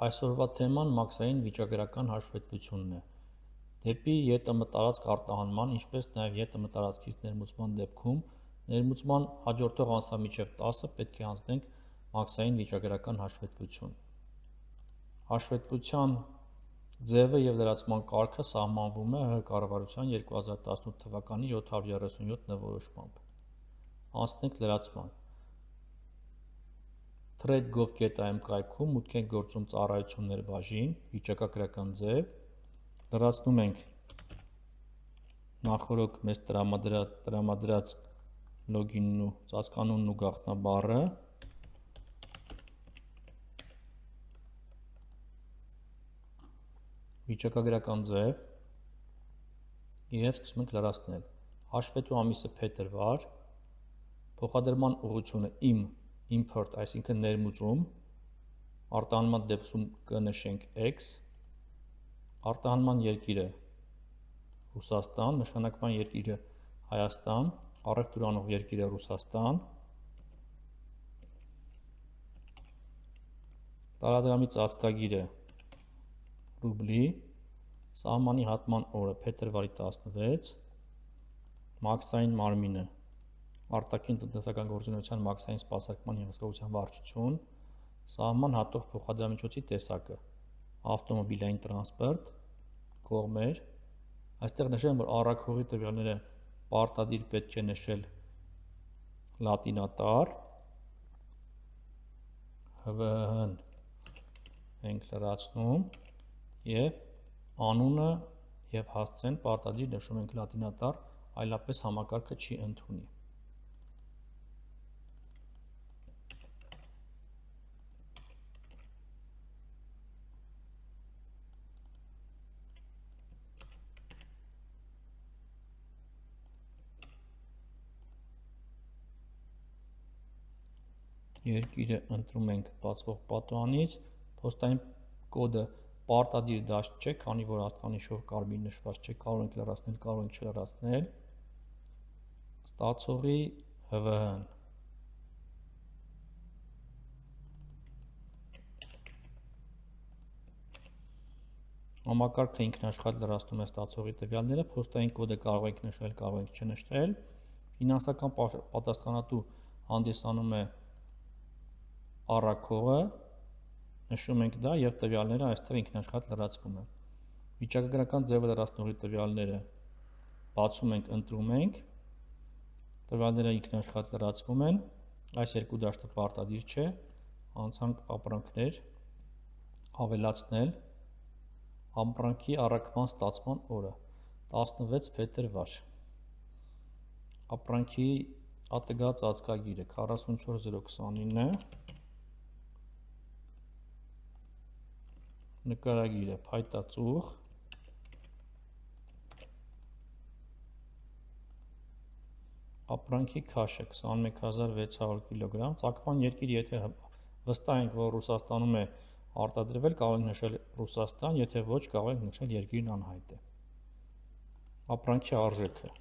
Այսօրվա թեման մաքսային վիճակագրական հաշվետվությունն է։ Դեպի ԵՏՄ տարածք արտահանման, ինչպես նաև ԵՏՄ տարածքից ներմուծման դեպքում ներմուծման հաջորդող անձամիջև 10-ը պետք է անցնենք մաքսային վիճակագրական հաշվետվություն։ Հաշվետվության ձևը և լրացման կարգը սահմանվում է ՀՀ կառավարության 2018 թվականի 737 նվորոշմամբ։ Անցնենք լրացման։ Trade.gov.am կայքում մուտք ենք գործում ծառայություններ բաժին, վիճակագրական ձև, լրացնում ենք նախորոք մեզ տրամադրած լոգինն ու ծածկանունն ու գաղտնաբառը, վիճակագրական ձև և սկսում ենք լրացնել։ Հաշվետու ամիսը փետրվար, փոխադրման ուղղությունը import, այսինքն ներմուծում, արտահանման դեպքում կնշենք X, արտահանման երկիրը Ռուսաստան, նշանակման երկիրը Հայաստան, առևտուրանող երկիրը Ռուսաստան, տարադրամի ծածկագիրը ռուբլի, սահմանի հատման օրը փետրվարի 16, մաքսային մարմինը արտաքին տնտեսական գործունեության մաքսային սպասարկման և հսկողության վարչություն, սահման հատող փոխադրամիջոցի տեսակը, ավտոմոբիլային տրանսպորտ, կողմեր, այստեղ նշեմ, որ առաքողի տվյալները պարտադիր պետք է նշել լատինատառ, ՀՎՀ-ն ենք լրացնում և անունը և հասցեն պարտադիր նշում ենք լատինատառ, այլապես համակարգը չի ընդունի։ Երկիրը ընտրում ենք բացվող պատուհանից, փոստային կոդը պարտադիր դաշտ չէ, քանի որ աստղանիշով կարմիր նշված չէ, կարող ենք լրացնել, կարող ենք չլրացնել, ստացողի ՀՎՀ-ն, համակարգը ինքնաշխատ լրացնում է ստացողի տվյալները, փոստային կոդը կարող ենք նշել, կարող ենք չնշել, ֆինանսական պատասխանատու հանդիսանում է առաքողը, նշում ենք դա և տվյալները այստեղ ինքնաշխատ լրացվում են։ Վիճակագրական ձևը լրացնողի տվյալները բացում ենք, ընտրում ենք, տվյալները ինքնաշխատ լրացվում են, այս երկու դաշտը պարտադիր չէ, անցանք ապրանքներ, ավելացնել, ապրանքի առաքման ստացման օրը, 16 փետրվար, ապրանքի ԱՏԳ ծածկագիրը 44029, նկարագիրը փայտածուղ, ապրանքի քաշը 21600 կգ, ծագման երկիր, եթե վստահ ենք, որ Ռուսաստանում է արտադրվել, կարող ենք նշել Ռուսաստան, եթե ոչ, կարող ենք նշել երկիրն անհայտ է։ Ապրանքի արժեքը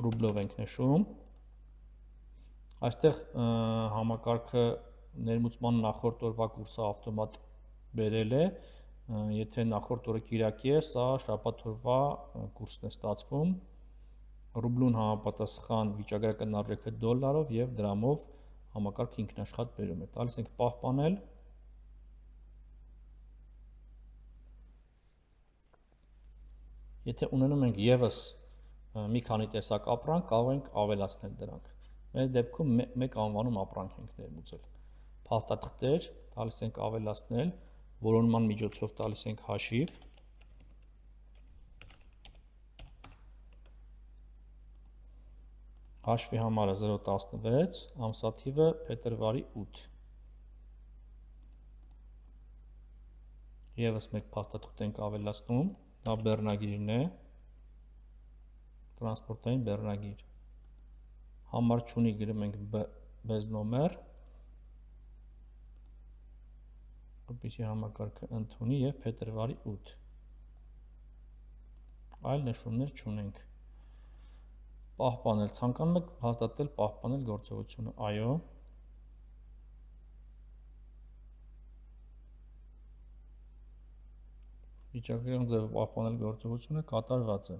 ռուբլով ենք նշում, այստեղ համակարգը ներմուծման նախորդ օրվա կուրսը ավտոմատ բերել է, եթե նախորդ օրը կիրակի է, սա շաբաթ օրվա կուրսն է ստացվում, ռուբլուն համապատասխան վիճակագրական արժեքը դոլարով և դրամով համակարգը ինքնաշխատ բերում է, տալիս ենք պահպանել, եթե ունենում ենք ևս մի քանի տեսակ ապրանք, կարող ենք ավելացնել դրանք, մեր դեպքում մեկ անվանում ապրանք ենք ներմուծել, փաստաթղթեր, տալիս ենք ավելացնել, որոնման միջոցով տալիս ենք հաշիվ, հաշվի համարը 016, ամսաթիվը փետրվարի 8, ևս մեկ փաստաթուղթ ենք ավելացնում, դա բեռնագիրն է, տրանսպորտային բեռնագիր, համար չունի գրում ենք bez նոմեր, որպեսզի համակարգը ընդունի և փետրվարի 8, այլ նշումներ չունենք, պահպանել, ցանկանում եք հաստատել պահպանել գործողությունը, այո, Վիճակագրական ձևով պահպանել գործողությունը կատարված է։